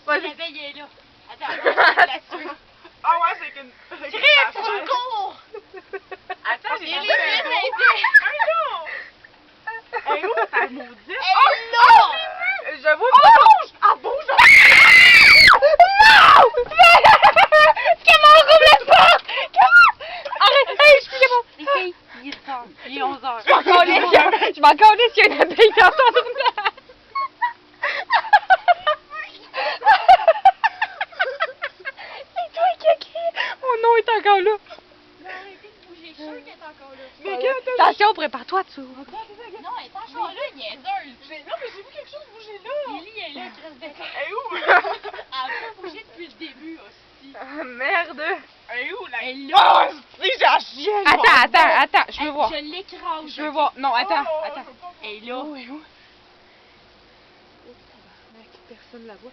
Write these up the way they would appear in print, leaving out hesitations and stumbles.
L'abeille est là. Attends, je la tuer. Ah ouais, c'est qu'une... Chris, je cours! Attends, j'ai Il pas est fait vite, un l'abeille! Elle est où ta maudite? Elle est là! Je vois pas. Bouge! Ah, bouge! Non! Comment on rouvre la porte? Comment? Arrête! Hey, je suis capable! Les filles, il est tard. Il est 11h. Je m'en calisse qu'il y a une abeille dans ton tournage! C'est toi qui as crié! Mon nom est encore là! Non, arrêtez de bouger. Je suis sûre qu'elle est encore là. Mais gars, Attention, prépare-toi dessous! Non, elle est encore là, niaiseuse. Non, mais j'ai vu quelque chose bouger là. Lily est là, qui reste bête. Elle est où? Elle a pas bougé depuis le début, aussi. Ah, merde! Elle est où, là? Elle est Oh, là. si, j'ai un chien! Attends, je veux voir. Je l'écrase. Je veux voir. Non, attends. Elle est là. Où? Personne la voit.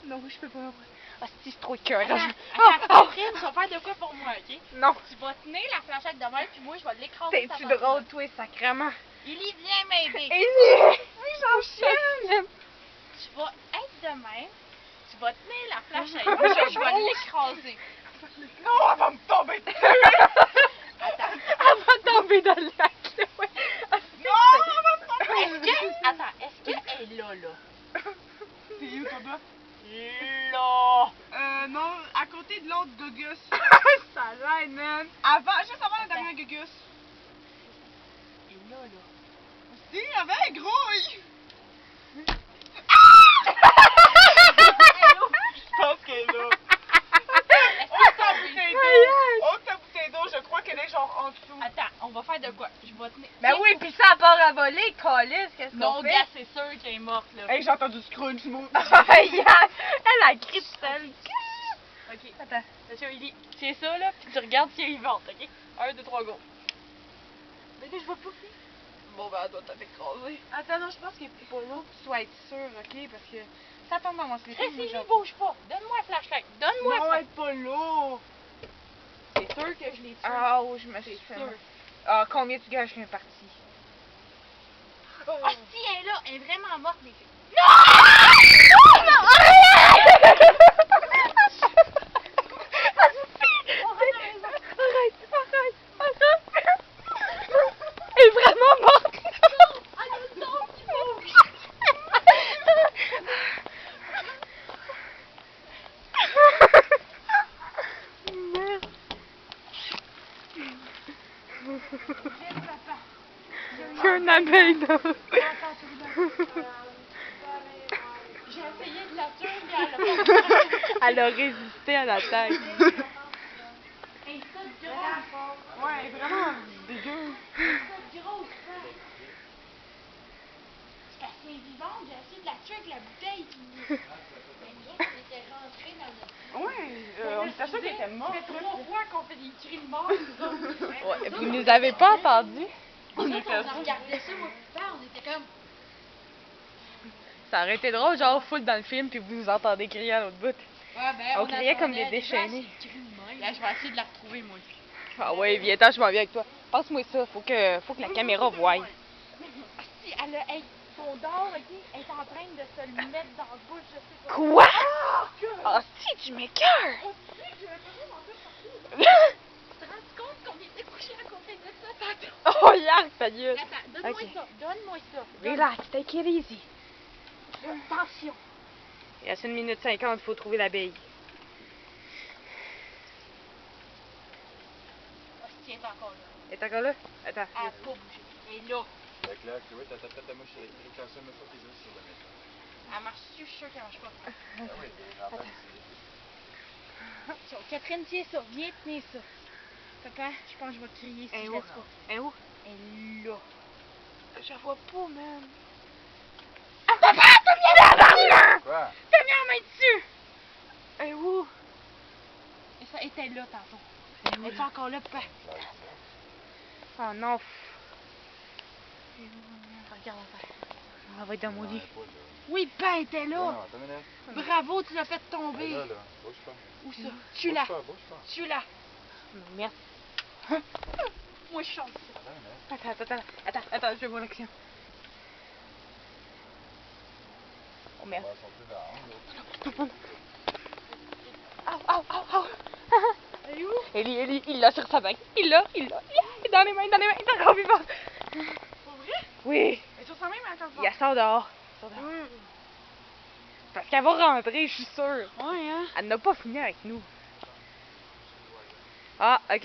Non, je peux pas la voir. Ah, c'est trop écœurant. Attends, Catherine, tu vas faire de quoi pour moi, ok? Non. Tu vas tenir la flashette de même, puis moi, je vais l'écraser. C'est-tu drôle, toi, sacrément? Lily, viens m'aider. Oui, j'en chienne. Tu vas être de même. Tu vas tenir la flashette. Je vais l'écraser. Non, elle va me tomber dessus! Attends. Elle va tomber dans le lac, là, ouais. Ah, Non, elle va me tomber! Est-ce qu'elle est là, là? C'est où, Toba? Là. Non, à côté de l'autre Gugus. Ça l'aide, man. Juste avant la dernière Gugus. Elle est là, là. Si, il y avait un grouille! Je pense qu'elle est là. Oh, ta bouteille d'eau! Oh, ta bouteille d'eau, je crois qu'elle est genre en dessous. Attends, on va faire de quoi? Je vais tenir. Ben oui, pis ça à part à voler, calice, qu'est-ce Non, qu'on gars, fait? c'est sûr qu'elle est morte, là. Hey, j'ai entendu Scrooge, smooth. Elle a cristal. Ok. Attends. Monsieur Lily, tiens ça, là, puis tu regardes si elle est vivante, ok? 1, 2, 3, go. Mais là, je vois pas plus. Bon, ben, elle doit t'être écrasée. Attends, non, je pense qu'elle est pas là. Tu dois être sûr, ok? Parce que ça tombe dans mon slip. Chris, Lily, bouge pas. Donne-moi la flashlight. Donne-moi la Non, elle flashlight. est pas là. C'est sûr que je l'ai tué. Ah, oh, je me suis fait. sûr. Ah, combien tu gages qu'un parti? Ah, si, elle est là. Elle est vraiment morte, les filles. Elle est vraiment morte! Il y a une abeille là. J'ai essayé de la tuer, mais elle a pas. Elle a résisté à l'attaque. Elle est toute grosse. Ouais, elle est vraiment dégueu. Elle est toute grosse, ça. C'est parce qu'elle est vivante. J'ai essayé de la tuer avec la bouteille. Mais nous autres, on était rentrés dans notre... Ouais, on était sûr qu'elle était morte. Ça fait 3 fois qu'on fait des cris de mort, nous autres. Ouais, vous nous avez pas entendus? On regardait ça, moi, plus tard, on était comme... Ça aurait été drôle, genre full dans le film, puis vous nous entendez crier à l'autre bout. Ouais, ben, On criait comme des attendait déchaînés. gens, c'est cris de même. Là, je vais essayer de la retrouver, moi. Ah ouais, viens, attends, je m'en viens avec toi. Passe-moi ça, faut que la caméra voie. Si, elle a... Hey, son dard, ok, elle est en train de se le mettre dans la bouche, je sais pas. Quoi? Ah si, tu m'écoeures! Tu te rends compte qu'on était couchés à côté de ça, tantôt? Oh, yark, ta gueule! Attends, donne-moi Ok. ça, donne-moi ça. Relax, take it easy. Attention. Il reste 1 minute 50, faut trouver l'abeille. Elle est encore là. Elle est encore là? Attends. Elle n'a pas bougé. Elle est là. Fait que là, Chloé, t'as tapé ta mouche électrique comme ça, mais pas tes os sur le métal. Elle marche dessus, je suis sûre qu'elle marche pas. Ah oui, en fait, So, Catherine, tiens ça. Viens tenir ça. Papa, je pense que je vais crier si Elle est je où? laisse pas. Elle est où? Elle est là. Je la vois pas, man. Ah, papa, t'as mis la main! quoi? T'as mis la main dessus! Elle est où? Et ça était là tantôt. Elle est encore là, papa. Oh non. Regarde, on va être dans mon lit. Pas là. Oui, papa, elle était Non, là. attends une minute. Bravo, tu l'as fait Elle tomber. est là, là. Bouge pas. Où ça? Tu là. Bouge pas, bouge pas. Tu là. Merde. Moi, je chante ça. Attends une minute. Attends, je vais voir l'action. Oh merde. On va sortir dehors. Elle est où? Ellie, il l'a sur sa bague. Il l'a. Dans les mains, il est encore vivant. Pour vrai? Oui, Mais sur sa même, elle attend. il y a ça dehors. Parce qu'elle va rentrer, je suis sûre. Ouais, hein? Elle n'a pas fini avec nous. Ah, ok.